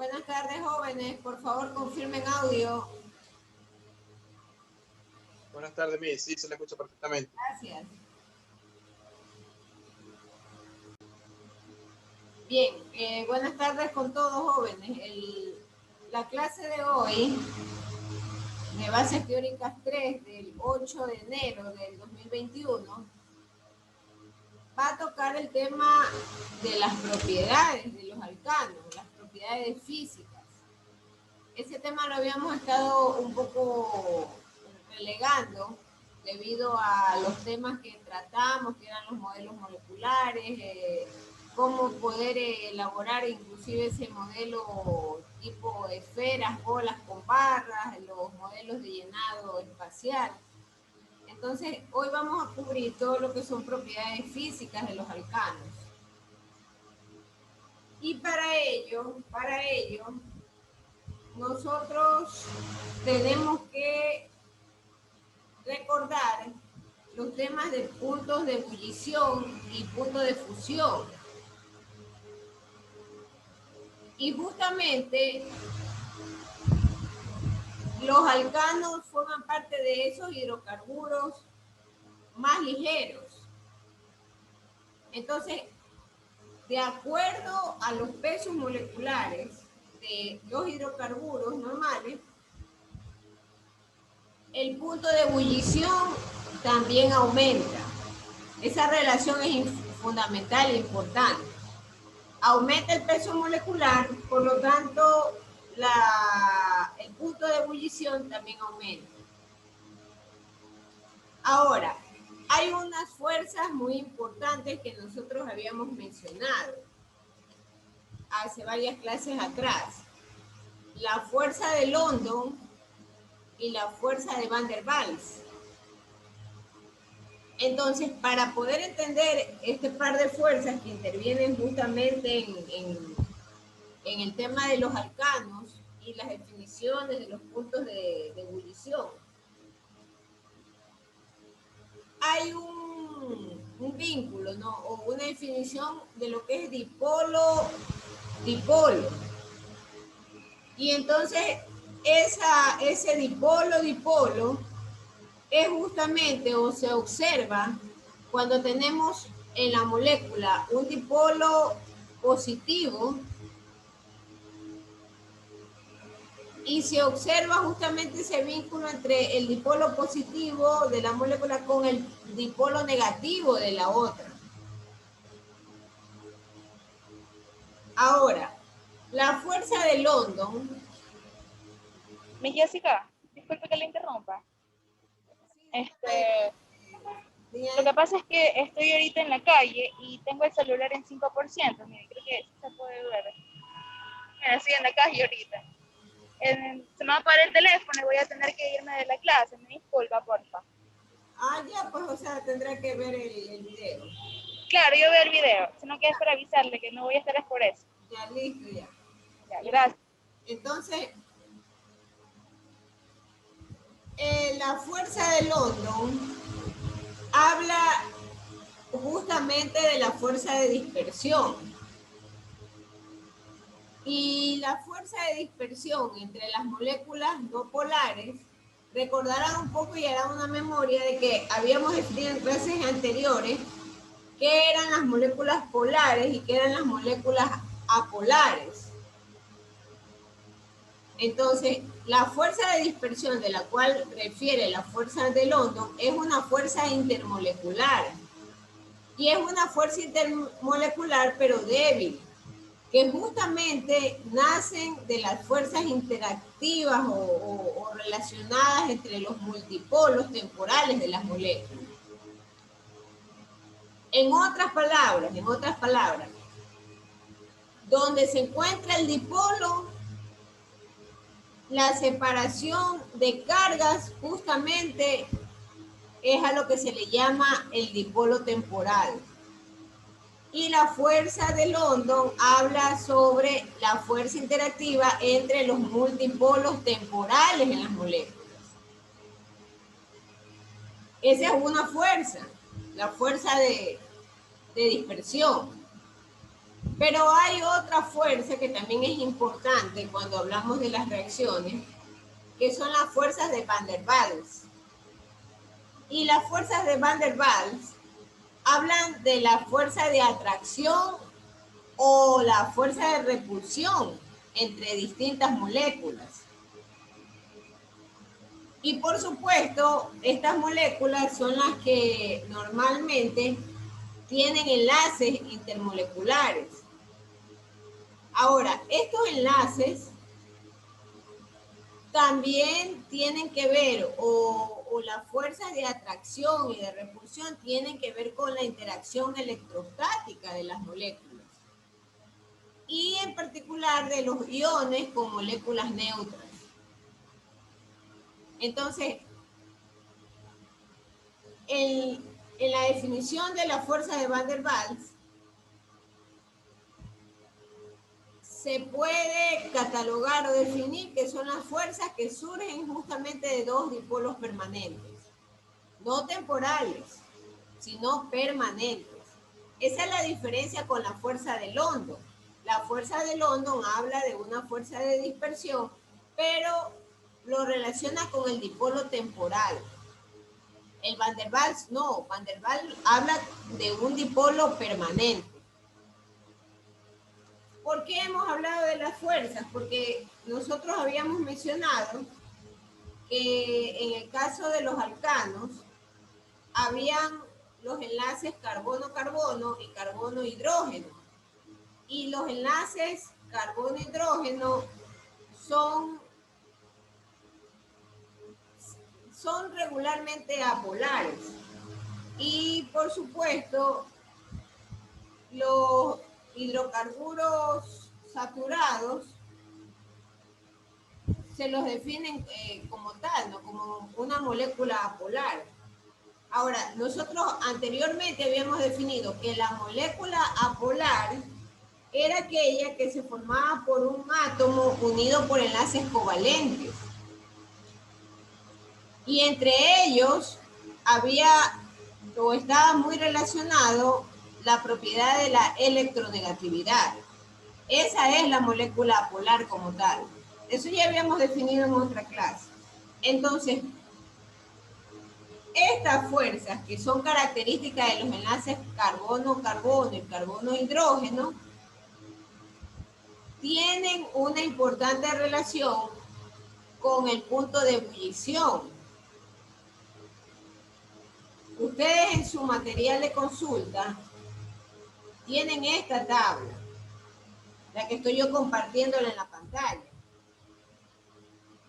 Buenas tardes, jóvenes. Por favor, confirmen audio. Buenas tardes, Miss. Sí, se la escucha perfectamente. Gracias. Bien, buenas tardes con todos, jóvenes. La clase de hoy, de Bases Teóricas 3, del 8 de enero del 2021, va a tocar el tema de las propiedades de los alcanos, las propiedades físicas. Ese tema lo habíamos estado un poco relegando debido a los temas que tratamos, que eran los modelos moleculares, cómo poder elaborar inclusive ese modelo tipo esferas, bolas con barras, los modelos de llenado espacial. Entonces, hoy vamos a cubrir todo lo que son propiedades físicas de los alcanos. Y para ello, nosotros tenemos que recordar los temas de puntos de ebullición y puntos de fusión. Y justamente los alcanos forman parte de esos hidrocarburos más ligeros. Entonces, de acuerdo a los pesos moleculares de los hidrocarburos normales, el punto de ebullición también aumenta. Esa relación es fundamental e importante. Aumenta el peso molecular, por lo tanto, el punto de ebullición también aumenta. Ahora, hay unas fuerzas muy importantes que nosotros habíamos mencionado hace varias clases atrás. La fuerza de London y la fuerza de Van der Waals. Entonces, para poder entender este par de fuerzas que intervienen justamente en el tema de los alcanos y las definiciones de los puntos de ebullición, hay un vínculo, ¿no? O una definición de lo que es dipolo. Y entonces, ese dipolo es justamente, o se observa, cuando tenemos en la molécula un dipolo positivo y se observa justamente ese vínculo entre el dipolo positivo de la molécula con el dipolo negativo de la otra. Ahora, la fuerza de London. Mi Jessica, disculpe que le interrumpa. Lo que pasa es que estoy ahorita en la calle y tengo el celular en 5%. Mire, creo que se puede ver. Mira, estoy en la calle ahorita. Se me va a parar el teléfono y voy a tener que irme de la clase. Me disculpa, porfa. Ah, ya, pues, o sea, tendrá que ver el video. Claro, yo veo el video, sino que es para avisarle que no voy a estar es por eso. Ya, listo, ya. Ya, gracias. Entonces, la fuerza de London habla justamente de la fuerza de dispersión. Y la fuerza de dispersión entre las moléculas no polares, recordarán un poco y harán una memoria de que habíamos estudiado en clases anteriores qué eran las moléculas polares y qué eran las moléculas apolares. Entonces, la fuerza de dispersión de la cual refiere la fuerza de London es una fuerza intermolecular. Y es una fuerza intermolecular pero débil, que justamente nacen de las fuerzas interactivas o relacionadas entre los multipolos temporales de las moléculas. En otras palabras, donde se encuentra el dipolo, la separación de cargas justamente es a lo que se le llama el dipolo temporal. Y la fuerza de London habla sobre la fuerza interactiva entre los multipolos temporales en las moléculas. Esa es una fuerza, la fuerza de dispersión. Pero hay otra fuerza que también es importante cuando hablamos de las reacciones, que son las fuerzas de Van der Waals. Y las fuerzas de Van der Waals hablan de la fuerza de atracción o la fuerza de repulsión entre distintas moléculas. Y por supuesto, estas moléculas son las que normalmente tienen enlaces intermoleculares. Ahora, estos enlaces también tienen que ver, o las fuerzas de atracción y de repulsión tienen que ver con la interacción electrostática de las moléculas. Y en particular de los iones con moléculas neutras. Entonces, en la definición de la fuerza de Van der Waals, se puede catalogar o definir que son las fuerzas que surgen justamente de dos dipolos permanentes, no temporales, sino permanentes. Esa es la diferencia con la fuerza de London. La fuerza de London habla de una fuerza de dispersión, pero lo relaciona con el dipolo temporal. El Van der Waals no, Van der Waals habla de un dipolo permanente. ¿Por qué hemos hablado de las fuerzas? Porque nosotros habíamos mencionado que en el caso de los alcanos habían los enlaces carbono-carbono y carbono-hidrógeno. Y los enlaces carbono-hidrógeno son regularmente apolares. Y por supuesto, los hidrocarburos saturados se los definen como tal, ¿no? Como una molécula apolar. Ahora, nosotros anteriormente habíamos definido que la molécula apolar era aquella que se formaba por un átomo unido por enlaces covalentes. Y entre ellos había o estaba muy relacionado la propiedad de la electronegatividad. Esa es la molécula polar como tal. Eso ya habíamos definido en otra clase. Entonces, estas fuerzas que son características de los enlaces carbono-carbono y carbono-hidrógeno tienen una importante relación con el punto de ebullición. Ustedes en su material de consulta tienen esta tabla, la que estoy yo compartiéndola en la pantalla.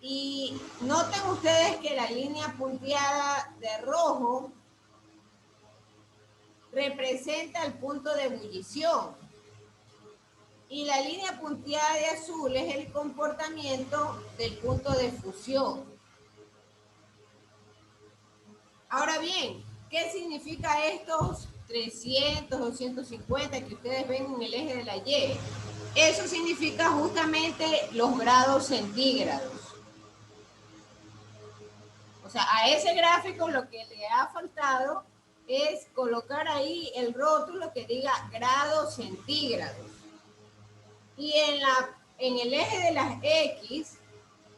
Y noten ustedes que la línea punteada de rojo representa el punto de ebullición. Y la línea punteada de azul es el comportamiento del punto de fusión. Ahora bien, ¿qué significa estos 300, 250 que ustedes ven en el eje de la Y? Eso significa justamente los grados centígrados. O sea, a ese gráfico lo que le ha faltado es colocar ahí el rótulo que diga grados centígrados. Y en el eje de las X,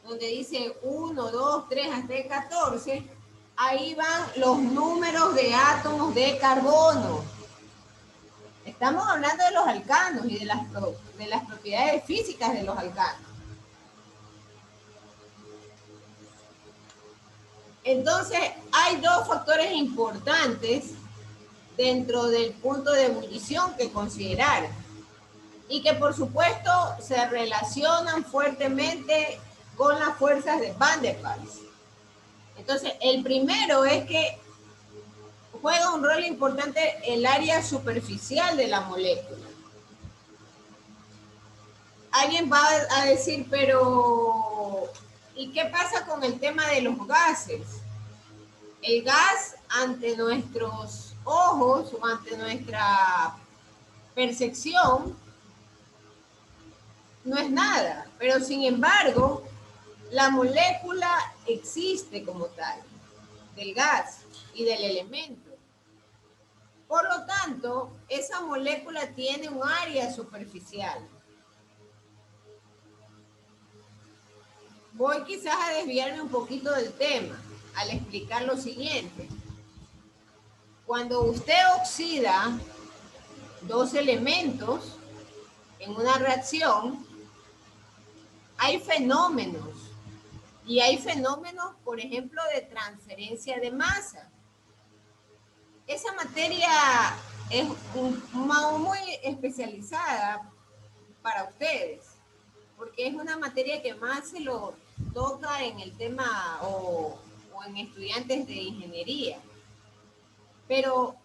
donde dice 1, 2, 3 hasta el 14, ahí van los números de átomos de carbono. Estamos hablando de los alcanos y de las propiedades físicas de los alcanos. Entonces, hay dos factores importantes dentro del punto de ebullición que considerar y que por supuesto se relacionan fuertemente con las fuerzas de Van der Waals. Entonces, el primero es que juega un rol importante el área superficial de la molécula. Alguien va a decir, pero ¿y qué pasa con el tema de los gases? El gas ante nuestros ojos o ante nuestra percepción no es nada, pero sin embargo, la molécula existe como tal, del gas y del elemento. Por lo tanto, esa molécula tiene un área superficial. Voy quizás a desviarme un poquito del tema al explicar lo siguiente. Cuando usted oxida dos elementos en una reacción, hay fenómenos. Y hay fenómenos, por ejemplo, de transferencia de masa. Esa materia es muy especializada para ustedes, porque es una materia que más se lo toca en el tema o en estudiantes de ingeniería. Pero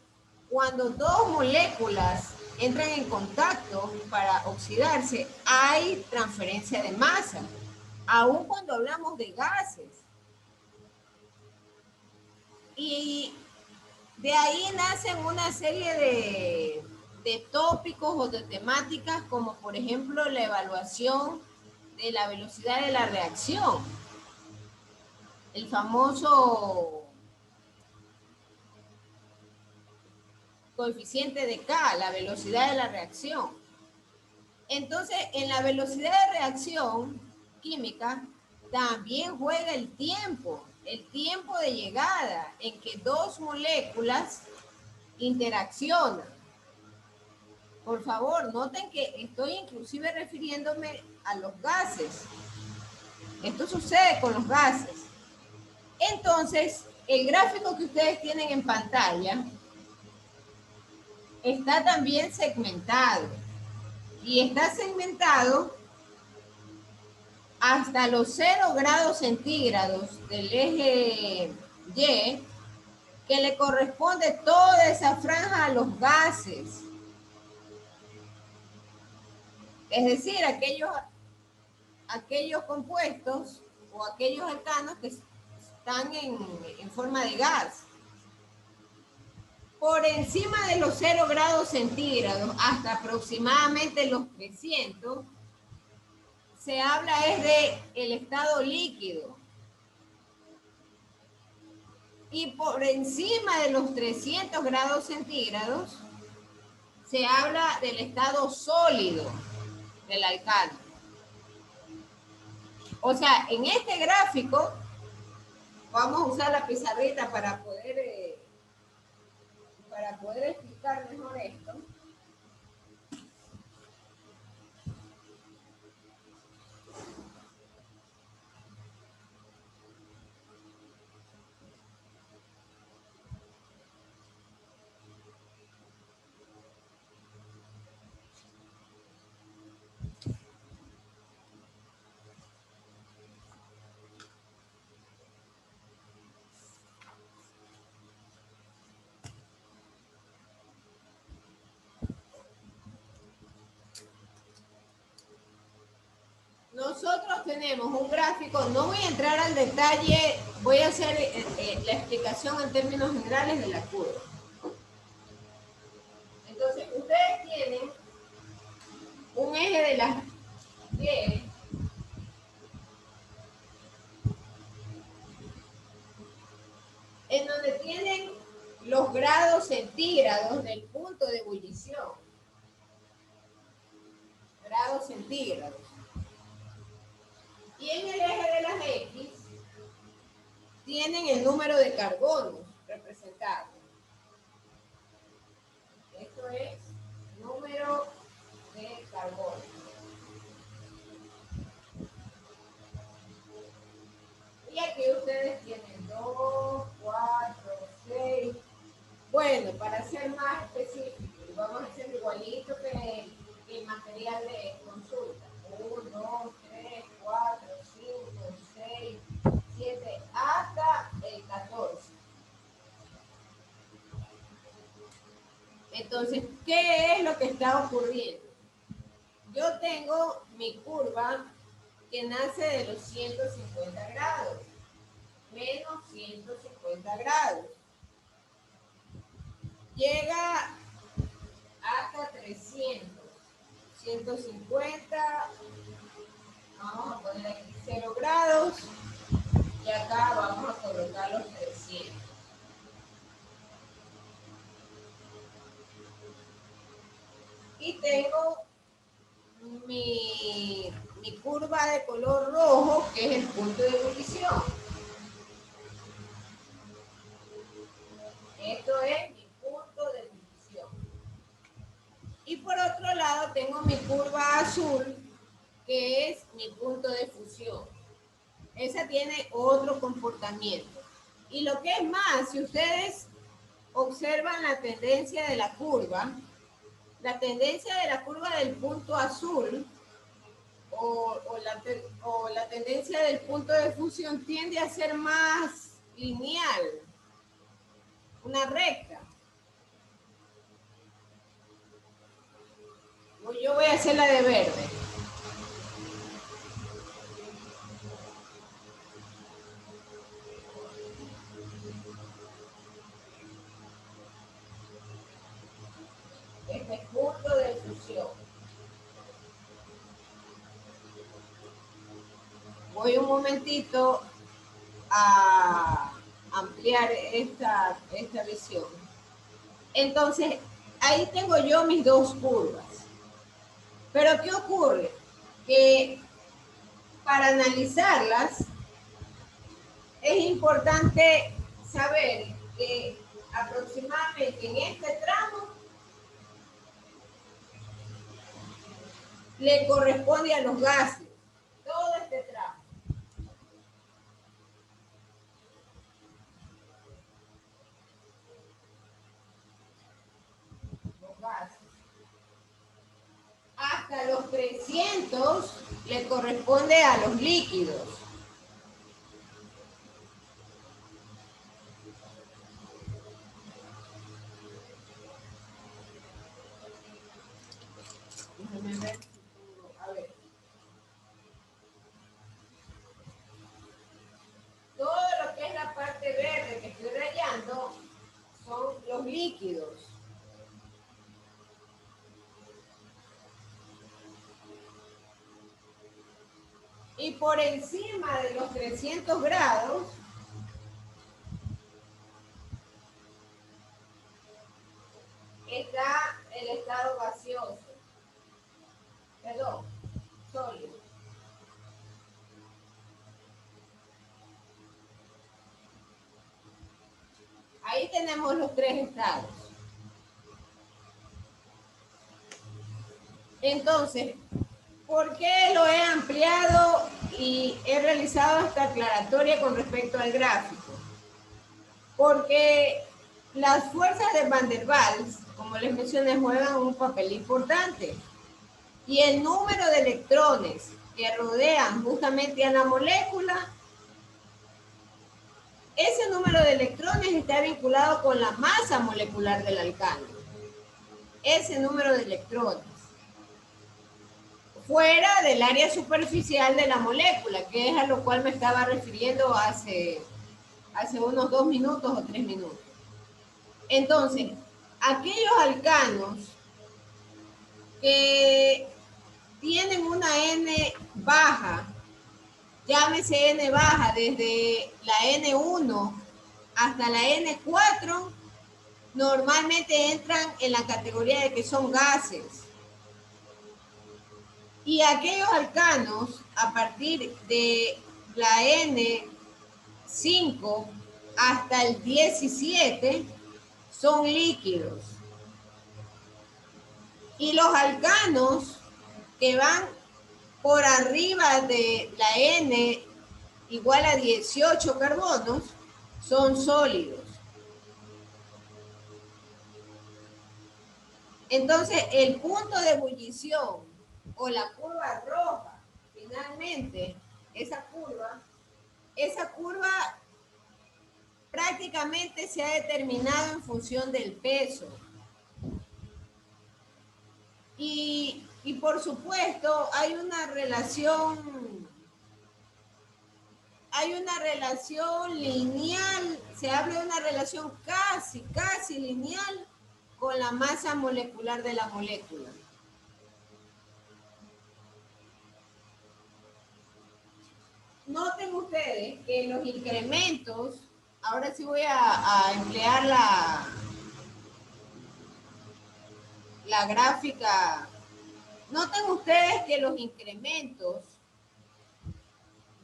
cuando dos moléculas entran en contacto para oxidarse, hay transferencia de masa, aun cuando hablamos de gases. Y de ahí nacen una serie de tópicos o de temáticas, como por ejemplo la evaluación de la velocidad de la reacción. El famoso coeficiente de K, la velocidad de la reacción. Entonces, en la velocidad de reacción química también juega el tiempo de llegada en que dos moléculas interaccionan. Por favor, noten que estoy inclusive refiriéndome a los gases. Esto sucede con los gases. Entonces, el gráfico que ustedes tienen en pantalla está también segmentado. Y está segmentado hasta los 0 grados centígrados del eje Y, que le corresponde toda esa franja a los gases. Es decir, aquellos compuestos o aquellos alcanos que están en forma de gas. Por encima de los 0 grados centígrados hasta aproximadamente los 300, se habla es de el estado líquido. Y por encima de los 300 grados centígrados, se habla del estado sólido del alcano. O sea, en este gráfico, vamos a usar la pizarrita para poder explicar mejor esto. Nosotros tenemos un gráfico, no voy a entrar al detalle, voy a hacer la explicación en términos generales de la curva. Entonces, ustedes tienen un eje de las Y en donde tienen los grados centígrados del punto de ebullición. Grados centígrados. Y en el eje de las X tienen el número de carbonos representado. Esto es número de carbono. Y aquí ustedes tienen 2, 4, 6. Bueno, para ser más específicos, vamos a hacer igualito que el material de consulta. 1, 2, 3, 4, 5, 6, 7, hasta el 14. Entonces, ¿qué es lo que está ocurriendo? Yo tengo mi curva que nace de los 150 grados, menos 150 grados. Llega hasta 300, 150, vamos a poner aquí 0 grados y acá vamos a colocar los 300. y tengo mi curva de color rojo, que es el punto de ebullición. Esto es mi punto de ebullición. Y por otro lado tengo mi curva azul, que es mi punto de fusión. Esa tiene otro comportamiento. Y lo que es más, si ustedes observan la tendencia de la curva del punto azul o la tendencia del punto de fusión tiende a ser más lineal, una recta. Yo voy a hacer la de verde. Este es punto de fusión. Voy un momentito a ampliar esta visión. Entonces, ahí tengo yo mis dos curvas. Pero ¿qué ocurre? Que para analizarlas es importante saber que aproximadamente en este tramo le corresponde a los gases, todo este tramo. Los gases. Hasta los 300 le corresponde a los líquidos. Déjame ver. A ver. Todo lo que es la parte verde que estoy rayando son los líquidos. Y por encima de los 300 grados está el estado gaseoso. Perdón, sólido. Ahí tenemos los tres estados. Entonces, ¿por qué lo he ampliado y he realizado esta aclaratoria con respecto al gráfico? Porque las fuerzas de Van der Waals, como les mencioné, juegan un papel importante. Y el número de electrones que rodean justamente a la molécula, ese número de electrones está vinculado con la masa molecular del alcano. Ese número de electrones. Fuera del área superficial de la molécula, que es a lo cual me estaba refiriendo hace unos 2 minutos o 3 minutos. Entonces, aquellos alcanos que tienen una N baja, llámese N baja desde la N1 hasta la N4, normalmente entran en la categoría de que son gases. Y aquellos alcanos, a partir de la N5 hasta el 17, son líquidos. Y los alcanos que van por arriba de la N igual a 18 carbonos son sólidos. Entonces, el punto de ebullición o la curva roja, finalmente, esa curva prácticamente se ha determinado en función del peso. Y por supuesto, hay una relación lineal, se habla de una relación casi lineal con la masa molecular de la molécula. Noten ustedes que los incrementos, ahora sí voy a emplear la la gráfica, noten ustedes que los incrementos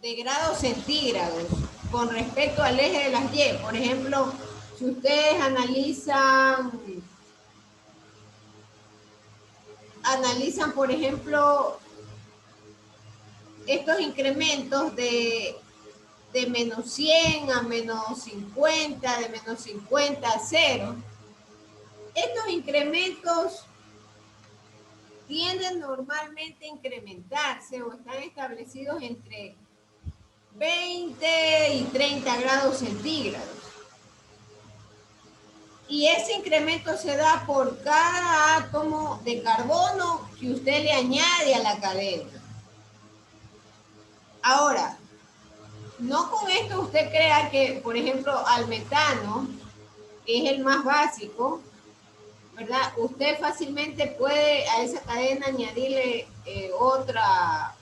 de grados centígrados con respecto al eje de las Y, por ejemplo, si ustedes analizan, por ejemplo, estos incrementos de menos 100 a menos 50, de menos 50 a 0, estos incrementos tienden normalmente a incrementarse o están establecidos entre 20 y 30 grados centígrados. Y ese incremento se da por cada átomo de carbono que usted le añade a la cadena. Ahora, no con esto usted crea que, por ejemplo, al metano, que es el más básico, ¿verdad? Usted fácilmente puede a esa cadena añadirle otra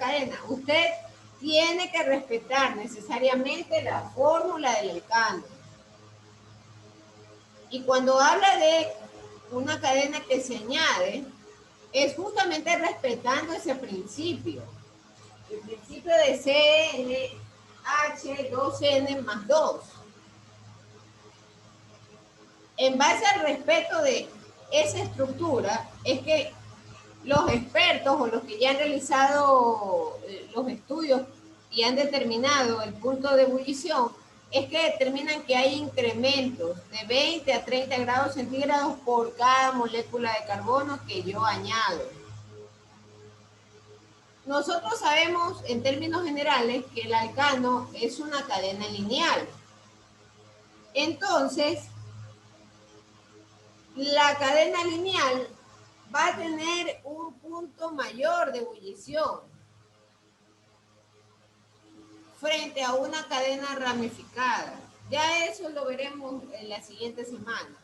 cadena. Usted tiene que respetar necesariamente la fórmula del alcano. Y cuando habla de una cadena que se añade, es justamente respetando ese principio. El principio de CnH2n más 2. En base al respeto de esa estructura, es que los expertos o los que ya han realizado los estudios y han determinado el punto de ebullición, es que determinan que hay incrementos de 20 a 30 grados centígrados por cada molécula de carbono que yo añado. Nosotros sabemos en términos generales que el alcano es una cadena lineal. Entonces, la cadena lineal va a tener un punto mayor de ebullición frente a una cadena ramificada. Ya eso lo veremos en la siguiente semana.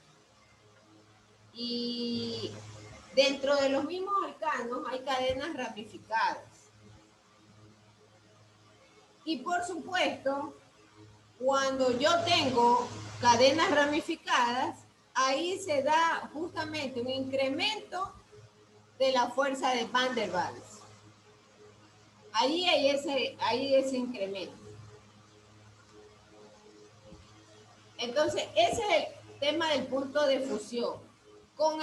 Y dentro de los mismos alcanos hay cadenas ramificadas. Y por supuesto, cuando yo tengo cadenas ramificadas, ahí se da justamente un incremento de la fuerza de Van der Waals. Ahí hay ese incremento. Entonces, ese es el tema del punto de fusión. Con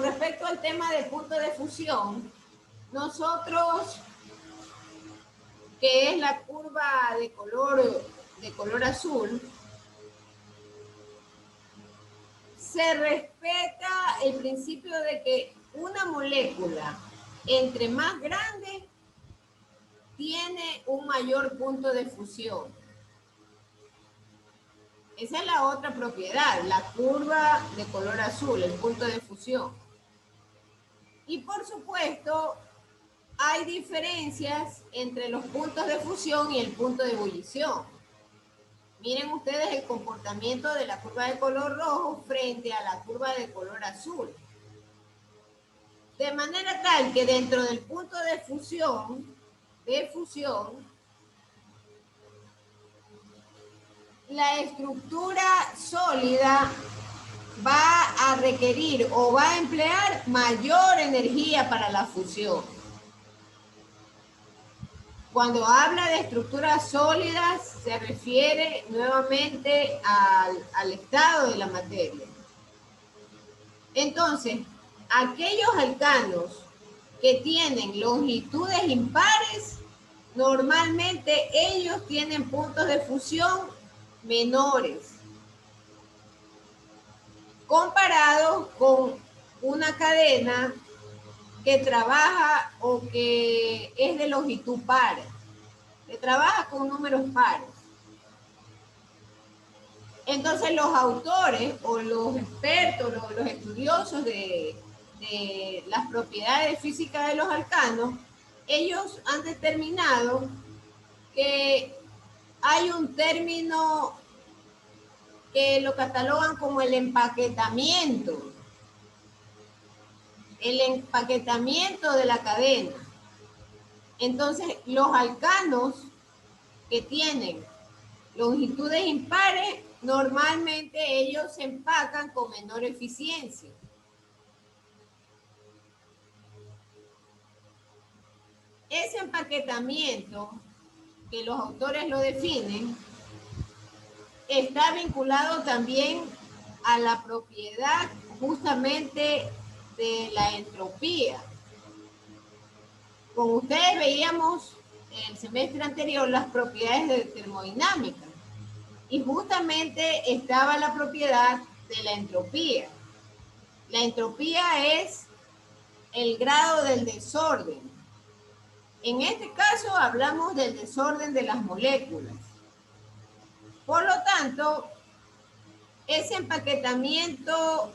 respecto al tema del punto de fusión, nosotros, que es la curva de color azul, se respeta el principio de que una molécula entre más grande tiene un mayor punto de fusión. Esa es la otra propiedad, la curva de color azul, el punto de fusión. Y por supuesto, hay diferencias entre los puntos de fusión y el punto de ebullición. Miren ustedes el comportamiento de la curva de color rojo frente a la curva de color azul. De manera tal que dentro del punto de fusión, la estructura sólida va a requerir o va a emplear mayor energía para la fusión. Cuando habla de estructuras sólidas, se refiere nuevamente al estado de la materia. Entonces, aquellos alcanos que tienen longitudes impares, normalmente ellos tienen puntos de fusión menores, comparados con una cadena que trabaja o que es de longitud par, que trabaja con números pares. Entonces los autores o los expertos, los estudiosos de las propiedades físicas de los alcanos, ellos han determinado que hay un término que lo catalogan como el empaquetamiento de la cadena. Entonces, los alcanos que tienen longitudes impares, normalmente ellos se empacan con menor eficiencia. ese empaquetamiento, que los autores lo definen, está vinculado también a la propiedad justamente de la entropía. Como ustedes veíamos en el semestre anterior las propiedades de termodinámica y justamente estaba la propiedad de la entropía. La entropía es el grado del desorden. En este caso hablamos del desorden de las moléculas. Por lo tanto, ese empaquetamiento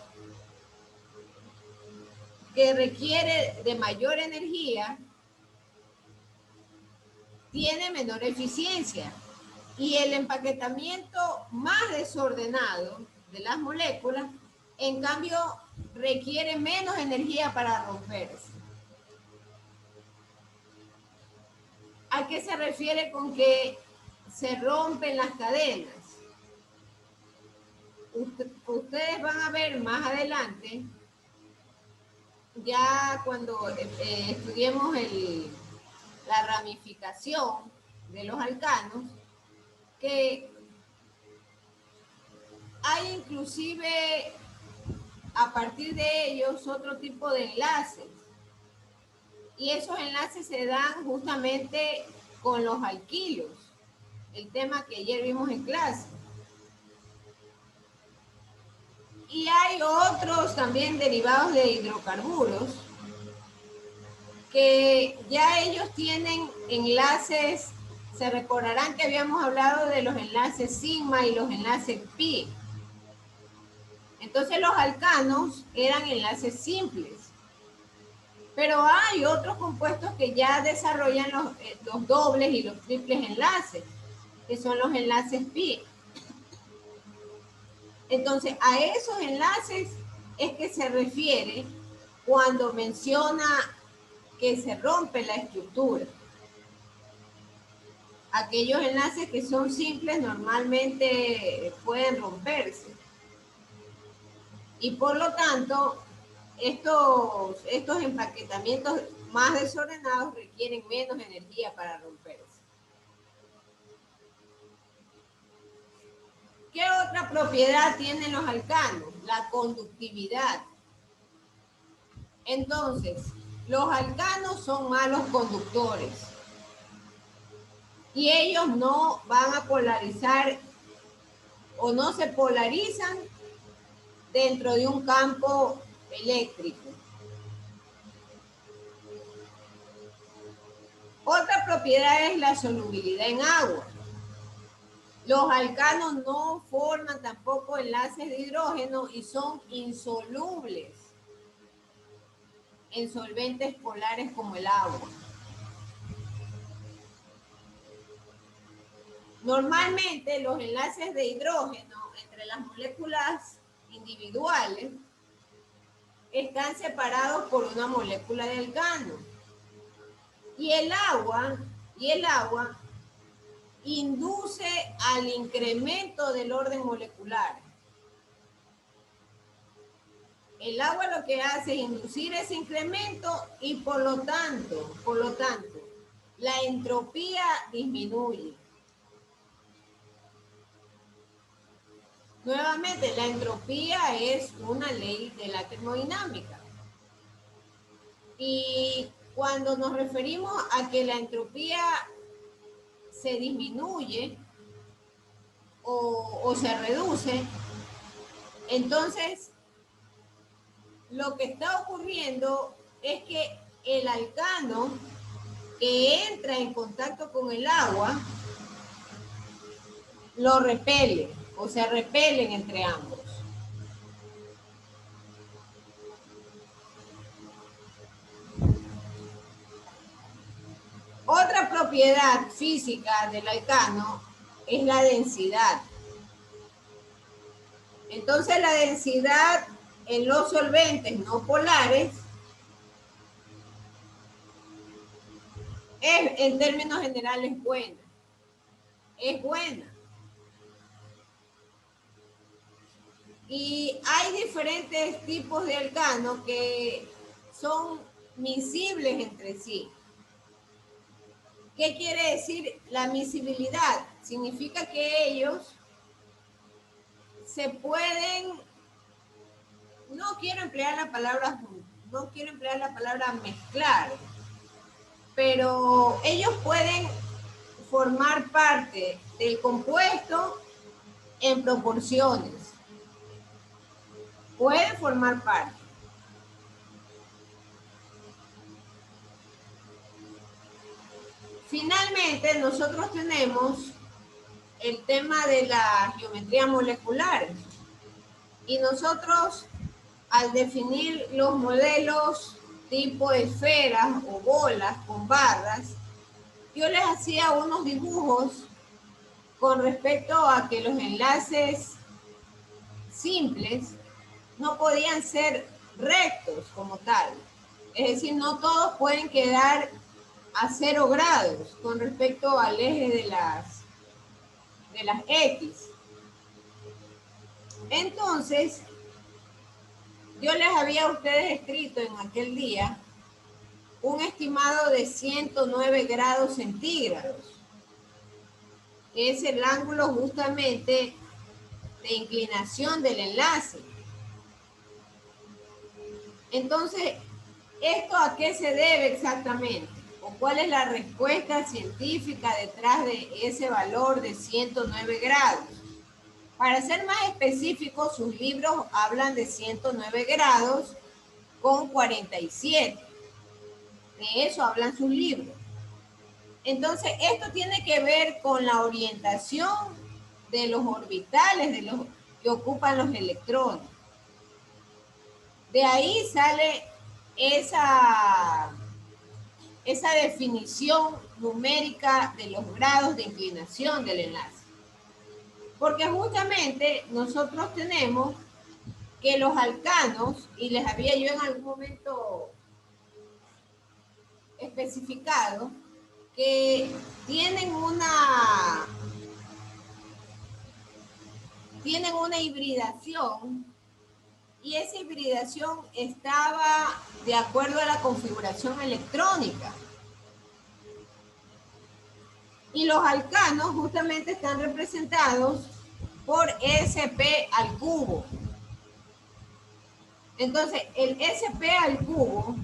que requiere de mayor energía tiene menor eficiencia y el empaquetamiento más desordenado de las moléculas, en cambio, requiere menos energía para romperse. ¿A qué se refiere con que se rompen las cadenas? Ustedes van a ver más adelante, ya cuando estudiemos la ramificación de los alcanos, que hay inclusive a partir de ellos otro tipo de enlaces. Y esos enlaces se dan justamente con los alquilos, el tema que ayer vimos en clase. Y hay otros también derivados de hidrocarburos que ya ellos tienen enlaces. Se recordarán que habíamos hablado de los enlaces sigma y los enlaces pi. Entonces los alcanos eran enlaces simples. Pero hay otros compuestos que ya desarrollan los dobles y los triples enlaces, que son los enlaces pi. Entonces, a esos enlaces es que se refiere cuando menciona que se rompe la estructura. Aquellos enlaces que son simples normalmente pueden romperse. Y por lo tanto, estos empaquetamientos más desordenados requieren menos energía para romperse. ¿Qué otra propiedad tienen los alcanos? La conductividad. Entonces, los alcanos son malos conductores y ellos no van a polarizar o no se polarizan dentro de un campo eléctrico. Otra propiedad es la solubilidad en agua. Los alcanos no forman tampoco enlaces de hidrógeno y son insolubles en solventes polares como el agua. Normalmente los enlaces de hidrógeno entre las moléculas individuales están separados por una molécula de alcano. Y el agua induce al incremento del orden molecular. El agua lo que hace es inducir ese incremento y por lo tanto, la entropía disminuye. Nuevamente, la entropía es una ley de la termodinámica. Y cuando nos referimos a que la entropía se disminuye o se reduce, entonces lo que está ocurriendo es que el alcano que entra en contacto con el agua lo repele o se repelen entre ambos. Otra propiedad física del alcano es la densidad. Entonces la densidad en los solventes no polares es, en términos generales, buena. Es buena. Y hay diferentes tipos de alcanos que son miscibles entre sí. ¿Qué quiere decir la miscibilidad? Significa que ellos se pueden, no quiero emplear la palabra mezclar, pero ellos pueden formar parte del compuesto en proporciones. Pueden formar parte. Finalmente, nosotros tenemos el tema de la geometría molecular. Y nosotros, al definir los modelos tipo esferas o bolas con barras, yo les hacía unos dibujos con respecto a que los enlaces simples no podían ser rectos como tal. Es decir, no todos pueden quedar a 0 grados con respecto al eje de las X. Entonces, yo les había a ustedes escrito en aquel día un estimado de 109 grados centígrados, que es el ángulo justamente de inclinación del enlace. Entonces, ¿esto a qué se debe exactamente? ¿O cuál es la respuesta científica detrás de ese valor de 109 grados? Para ser más específicos, sus libros hablan de 109 grados con 47. De eso hablan sus libros. Entonces, esto tiene que ver con la orientación de los orbitales de los que ocupan los electrones. De ahí sale esa definición numérica de los grados de inclinación del enlace. Porque justamente nosotros tenemos que los alcanos, y les había yo en algún momento especificado, que tienen una hibridación, y esa hibridación estaba de acuerdo a la configuración electrónica. Y los alcanos justamente están representados por SP al cubo. Entonces, el SP al cubo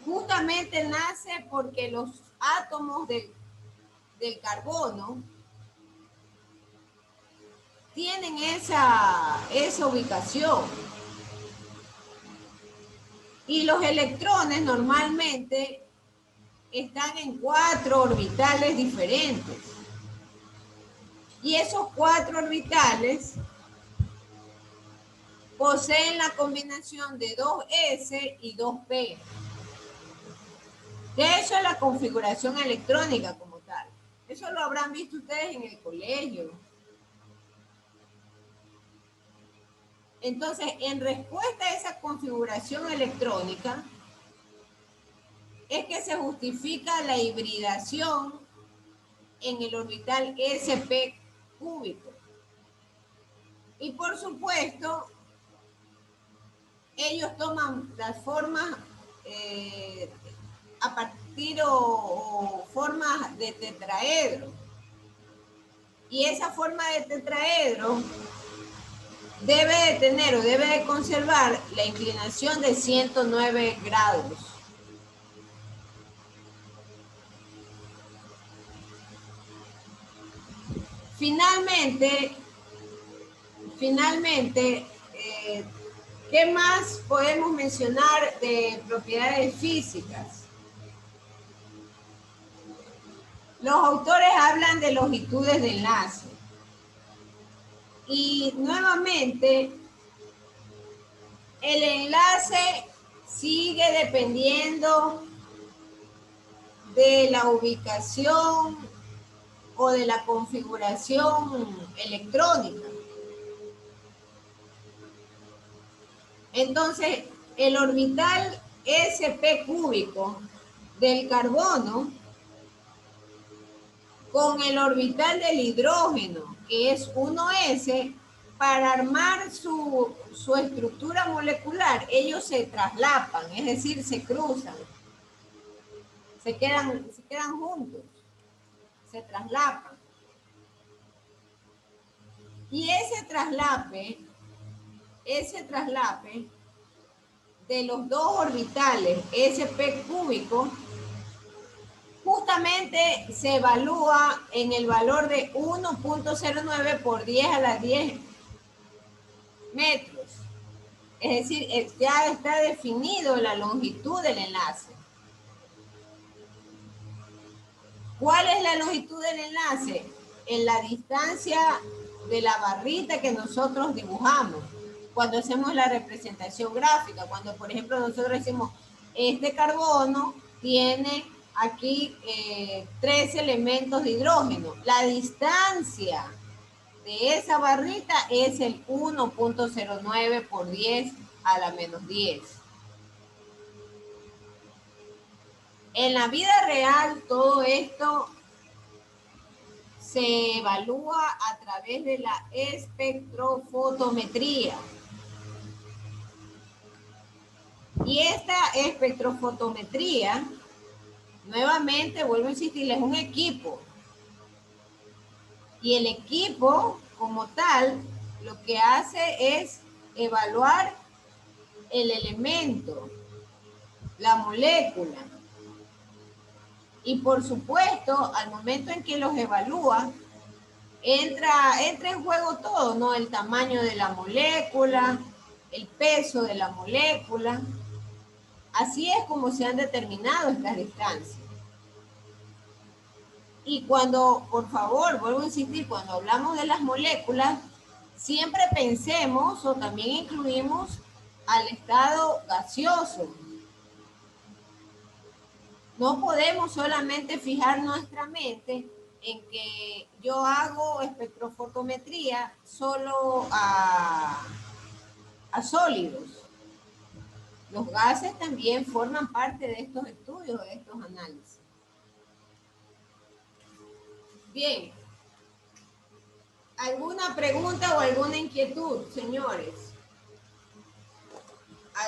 justamente nace porque los átomos del carbono tienen esa ubicación. Y los electrones normalmente están en 4 orbitales diferentes. Y esos 4 orbitales poseen la combinación de 2s y 2p. Que eso es la configuración electrónica como tal. Eso lo habrán visto ustedes en el colegio. Entonces, en respuesta a esa configuración electrónica, es que se justifica la hibridación en el orbital sp cúbico. Y por supuesto, ellos toman las formas a partir o formas de tetraedro. Y esa forma de tetraedro debe de tener o debe de conservar la inclinación de 109 grados. Finalmente, ¿qué más podemos mencionar de propiedades físicas? Los autores hablan de longitudes de enlace. Y nuevamente, el enlace sigue dependiendo de la ubicación o de la configuración electrónica. Entonces, el orbital sp cúbico del carbono con el orbital del hidrógeno, que es 1s, para armar su estructura molecular, ellos se traslapan, es decir, se cruzan. se quedan juntos, se traslapan. Y ese traslape de los dos orbitales SP cúbico justamente se evalúa en el valor de 1.09 por 10 a la 10 metros. Es decir, ya está definido la longitud del enlace. ¿Cuál es la longitud del enlace? En la distancia de la barrita que nosotros dibujamos cuando hacemos la representación gráfica. Cuando, por ejemplo, nosotros decimos, este carbono tiene aquí 3 elementos de hidrógeno. La distancia de esa barrita es el 1.09 por 10 a la menos 10. En la vida real, todo esto se evalúa a través de la espectrofotometría. Y esta espectrofotometría, nuevamente, vuelvo a insistir, es un equipo. Y el equipo, como tal, lo que hace es evaluar el elemento, la molécula. Y por supuesto, al momento en que los evalúa, entra en juego todo, ¿no? El tamaño de la molécula, el peso de la molécula. Así es como se han determinado estas distancias. Y cuando, por favor, vuelvo a insistir, cuando hablamos de las moléculas, siempre pensemos o también incluimos al estado gaseoso. No podemos solamente fijar nuestra mente en que yo hago espectrofotometría solo a sólidos. Los gases también forman parte de estos estudios, de estos análisis. Bien. ¿Alguna pregunta o alguna inquietud, señores?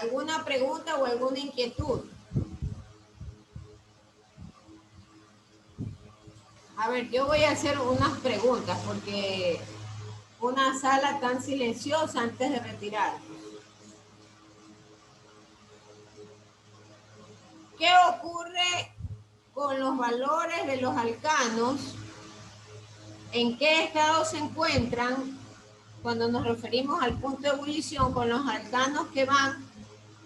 ¿Alguna pregunta o alguna inquietud? A ver, yo voy a hacer unas preguntas porque una sala tan silenciosa antes de retirar. ¿Qué ocurre con los valores de los alcanos? ¿En qué estado se encuentran cuando nos referimos al punto de ebullición con los alcanos que van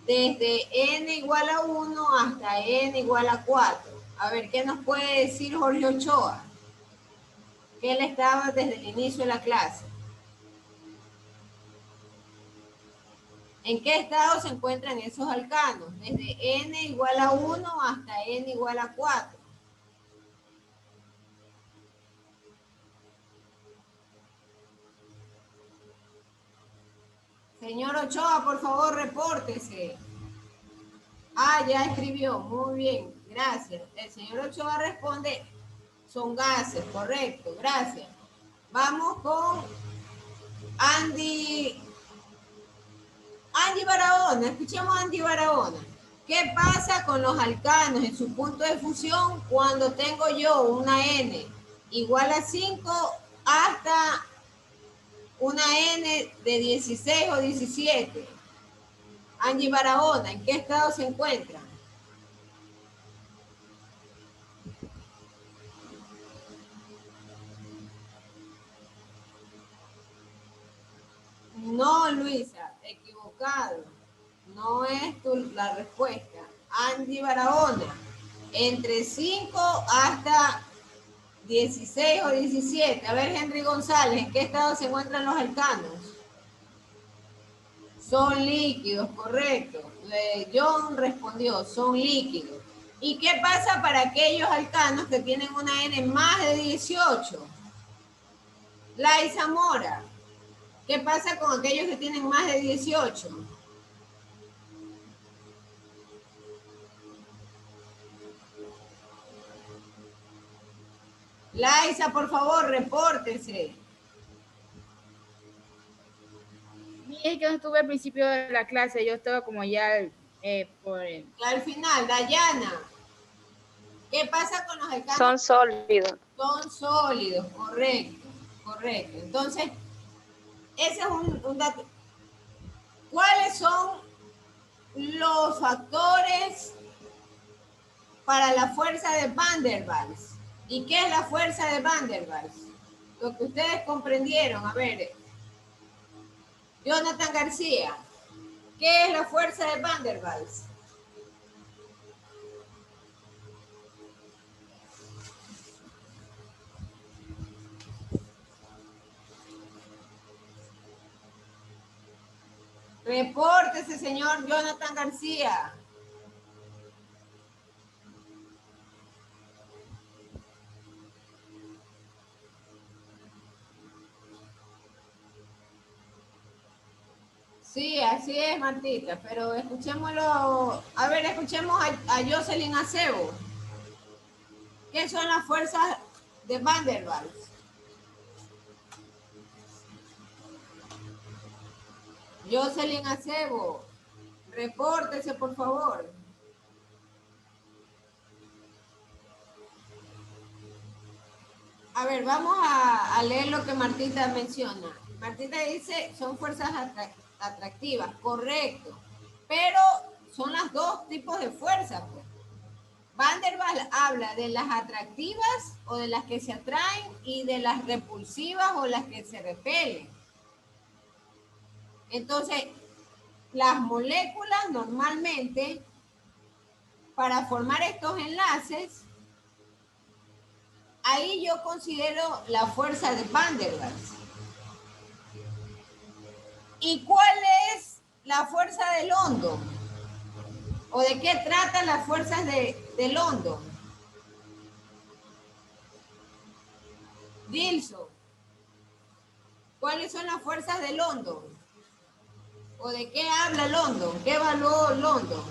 desde n igual a 1 hasta n igual a 4? A ver, ¿qué nos puede decir Jorge Ochoa? Que él estaba desde el inicio de la clase. ¿En qué estado se encuentran esos alcanos? Desde n igual a 1 hasta n igual a 4. Señor Ochoa, por favor, repórtese. Ah, ya escribió. Muy bien, gracias. El señor Ochoa responde, son gases, correcto, gracias. Vamos con Andy Barahona. Escuchemos a Andy Barahona. ¿Qué pasa con los alcanos en su punto de fusión cuando tengo yo una N igual a 5 hasta una N de 16 o 17? Angie Barahona, ¿en qué estado se encuentra? No, Luisa, equivocado. No es la respuesta. Angie Barahona, entre 5 hasta 16 o 17. A ver, Henry González, ¿en qué estado se encuentran los alcanos? Son líquidos, correcto. John respondió, son líquidos. ¿Y qué pasa para aquellos alcanos que tienen una N más de 18? Laisa Mora, ¿qué pasa con aquellos que tienen más de 18? Laisa, por favor, repórtese. Es que no estuve al principio de la clase, yo estaba como ya por... Al final, Dayana. ¿Qué pasa con los alcanos? Son sólidos. Son sólidos, correcto, correcto. Entonces, ese es un dato. ¿Cuáles son los factores para la fuerza de Van der Waals? ¿Y qué es la fuerza de Van der Waals? Lo que ustedes comprendieron. A ver, Jonathan García, ¿qué es la fuerza de Van der Waals? Repórtese, señor Jonathan García. Sí, así es, Martita, pero escuchémoslo. A ver, escuchemos a Jocelyn Acebo. ¿Qué son las fuerzas de Van der Waals? Jocelyn Acebo, repórtese, por favor. A ver, vamos a leer lo que Martita menciona. Martita dice, son fuerzas atractivas, correcto, pero son los dos tipos de fuerzas, pues. Van der Waals habla de las atractivas o de las que se atraen y de las repulsivas o las que se repelen. Entonces, las moléculas normalmente, para formar estos enlaces, ahí yo considero la fuerza de Van der Waals. ¿Y cuál es la fuerza de London? ¿O de qué tratan las fuerzas de London? Gilson, ¿cuáles son las fuerzas de London? ¿O de qué habla London? ¿Qué evaluó London?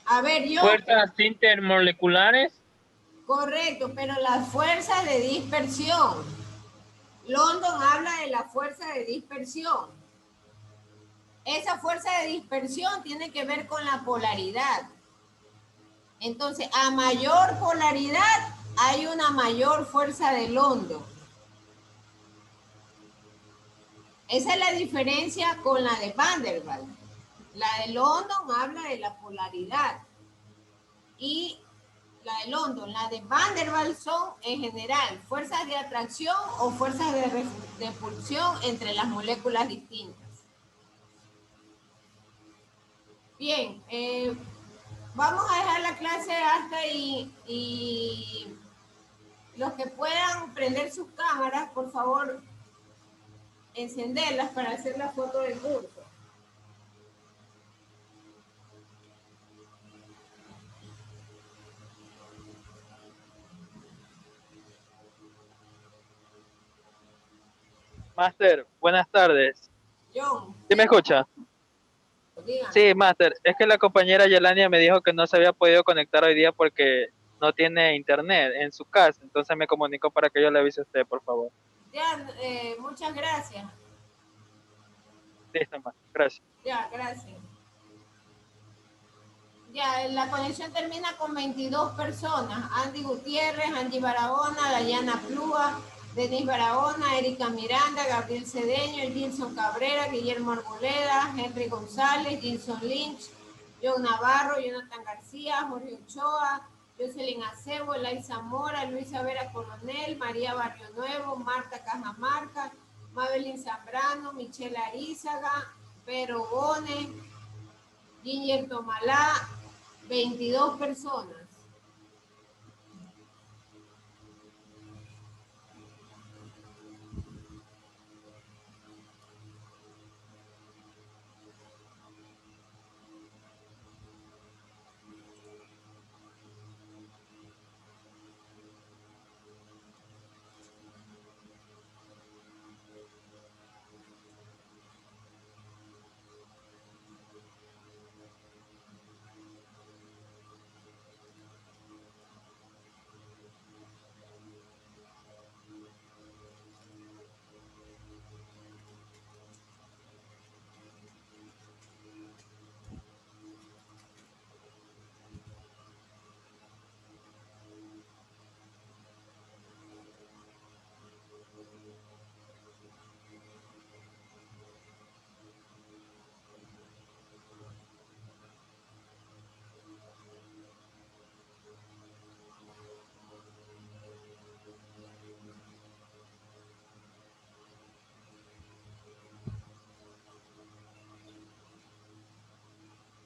A ver, yo... Fuerzas intermoleculares. Correcto, pero las fuerzas de dispersión. London habla de la fuerza de dispersión. Esa fuerza de dispersión tiene que ver con la polaridad. Entonces, a mayor polaridad, hay una mayor fuerza de London. Esa es la diferencia con la de Van der Waals. La de London habla de la polaridad. Y la de London, la de Van der Waals son, en general, fuerzas de atracción o fuerzas de repulsión entre las moléculas distintas. Bien, vamos a dejar la clase hasta ahí y los que puedan prender sus cámaras, por favor, encenderlas para hacer la foto del curso. Máster, buenas tardes. John. ¿Sí me escucha? Dígame. Sí, Máster, es que la compañera Yelania me dijo que no se había podido conectar hoy día porque no tiene internet en su casa, entonces me comunicó para que yo le avise a usted, por favor. Ya, muchas gracias. Listo, Máster, gracias. Ya, gracias. Ya, la conexión termina con 22 personas. Andy Gutiérrez, Angie Barahona, Dayana Plúa, Denis Barahona, Erika Miranda, Gabriel Cedeño, Gilson Cabrera, Guillermo Arboleda, Henry González, Gilson Lynch, John Navarro, Jonathan García, Jorge Ochoa, Jocelyn Acebo, Elay Mora, Luisa Vera Coronel, María Barrio Nuevo, Marta Cajamarca, Mabelín Zambrano, Michelle Arizaga, Pero Bone, Ginger Tomalá, 22 personas.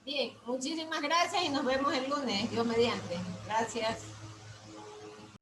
Bien, muchísimas gracias y nos vemos el lunes, Dios mediante. Gracias.